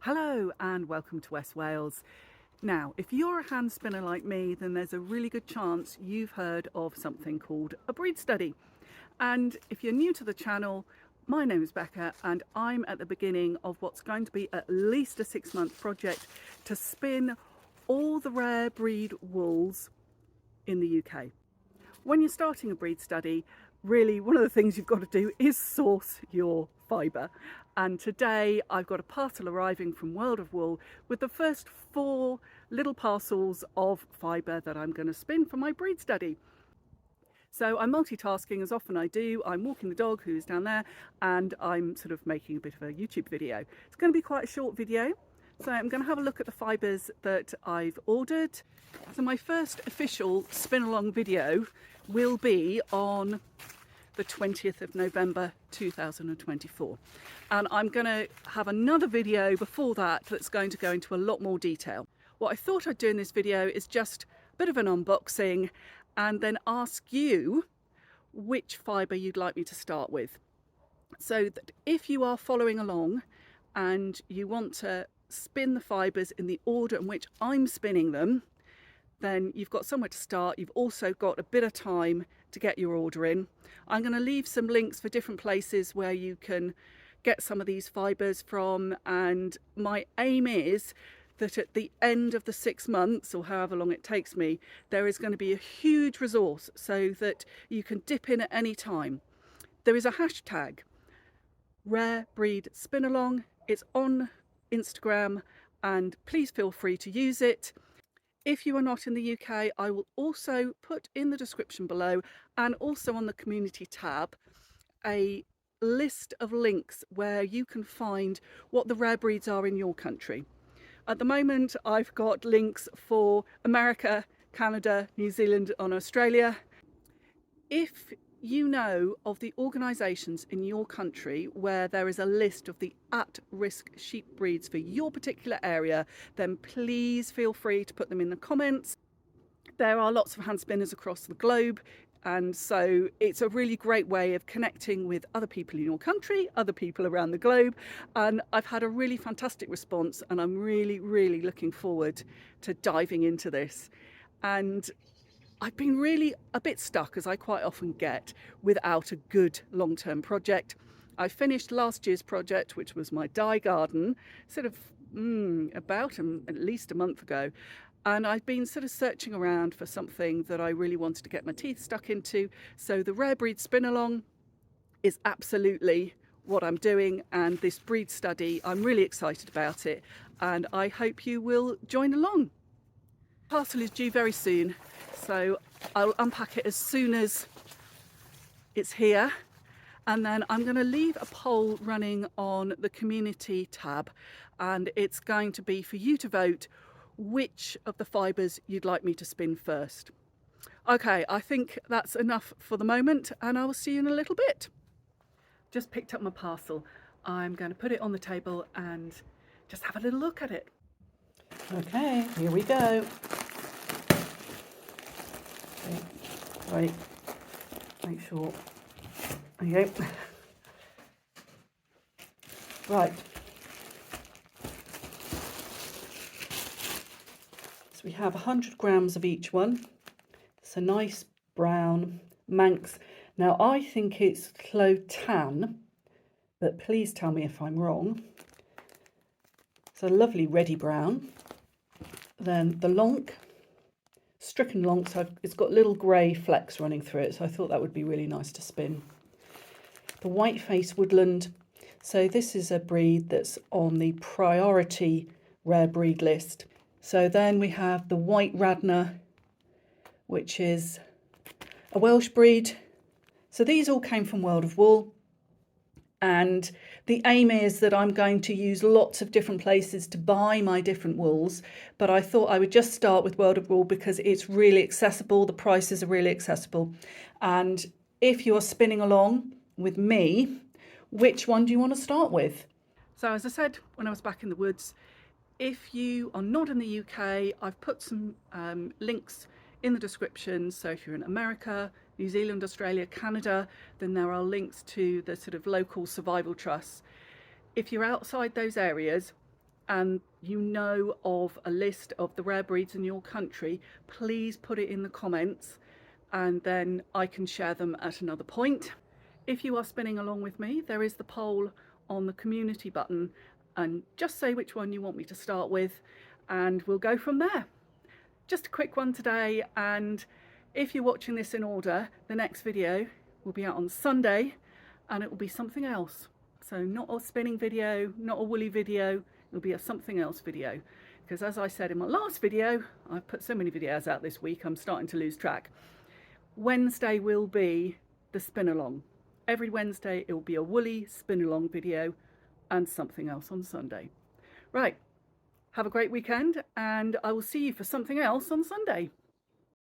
Hello and welcome to West Wales. Now, if you're a hand spinner like me, then there's a really good chance you've heard of something called a breed study. And if you're new to the channel, my name is Becca and I'm at the beginning of what's going to be at least a 6-month project to spin all the rare breed wools in the UK. When you're starting a breed study, really one of the things you've got to do is source your fibre. And today I've got a parcel arriving from World of Wool with the first 4 little parcels of fibre that I'm going to spin for my breed study. So I'm multitasking as often I do. I'm walking the dog who's down there and I'm sort of making a bit of a YouTube video. It's going to be quite a short video. So I'm going to have a look at the fibres that I've ordered. So my first official spin along video will be on the 20th of November 2024. And I'm going to have another video before that that's going to go into a lot more detail. What I thought I'd do in this video is just a bit of an unboxing and then ask you which fibre you'd like me to start with. So that if you are following along and you want to spin the fibres in the order in which I'm spinning them, then you've got somewhere to start. You've also got a bit of time to get your order in. I'm going to leave some links for different places where you can get some of these fibres from, and my aim is that at the end of the 6 months or however long it takes me, there is going to be a huge resource so that you can dip in at any time. There is a hashtag, Rare Breed Spin Along. It's on Instagram and please feel free to use it. If you are not in the UK, I will also put in the description below and also on the community tab a list of links where you can find what the rare breeds are in your country. At the moment, I've got links for America, Canada, New Zealand and Australia. If you know of the organisations in your country where there is a list of the at-risk sheep breeds for your particular area, then please feel free to put them in the comments. There are lots of hand spinners across the globe, and so it's a really great way of connecting with other people in your country, other people around the globe, and I've had a really fantastic response and I'm really looking forward to diving into this. And I've been really a bit stuck, as I quite often get, without a good long-term project. I finished last year's project, which was my dye garden, sort of about at least a month ago. And I've been sort of searching around for something that I really wanted to get my teeth stuck into. So the Rare Breed Spin Along is absolutely what I'm doing. And this breed study, I'm really excited about it. And I hope you will join along. The parcel is due very soon. So I'll unpack it as soon as it's here, and then I'm going to leave a poll running on the community tab, and it's going to be for you to vote which of the fibres you'd like me to spin first. Okay, I think that's enough for the moment and I will see you in a little bit. Just picked up my parcel. I'm going to put it on the table and just have a little look at it. Okay, here we go. Right, make sure. Okay. Right. So we have 100 grams of each one. It's a nice brown Manx. Now I think it's clove tan, but please tell me if I'm wrong. It's a lovely reddy brown. Then the lonk. Stricken lonk, so it's got little grey flecks running through it, so I thought that would be really nice to spin. The white face woodland, so this is a breed that's on the priority rare breed list. So then we have the white Radnor, which is a Welsh breed. So these all came from World of Wool. And the aim is that I'm going to use lots of different places to buy my different wools, but I thought I would just start with World of Wool because it's really accessible, the prices are really accessible. And if you're spinning along with me, which one do you want to start with? So as I said when I was back in the woods, if you are not in the UK, I've put some links in the description. So if you're in America, New Zealand, Australia, Canada, then there are links to the sort of local survival trusts. If you're outside those areas, and you know of a list of the rare breeds in your country, please put it in the comments and then I can share them at another point. If you are spinning along with me, there is the poll on the community button, and just say which one you want me to start with and we'll go from there. Just a quick one today, and if you're watching this in order, the next video will be out on Sunday and it will be something else. So not a spinning video, not a woolly video, it'll be a something else video. Because as I said in my last video, I've put so many videos out this week, I'm starting to lose track. Wednesday will be the spin along. Every Wednesday it will be a woolly spin along video and something else on Sunday. Right, have a great weekend and I will see you for something else on Sunday.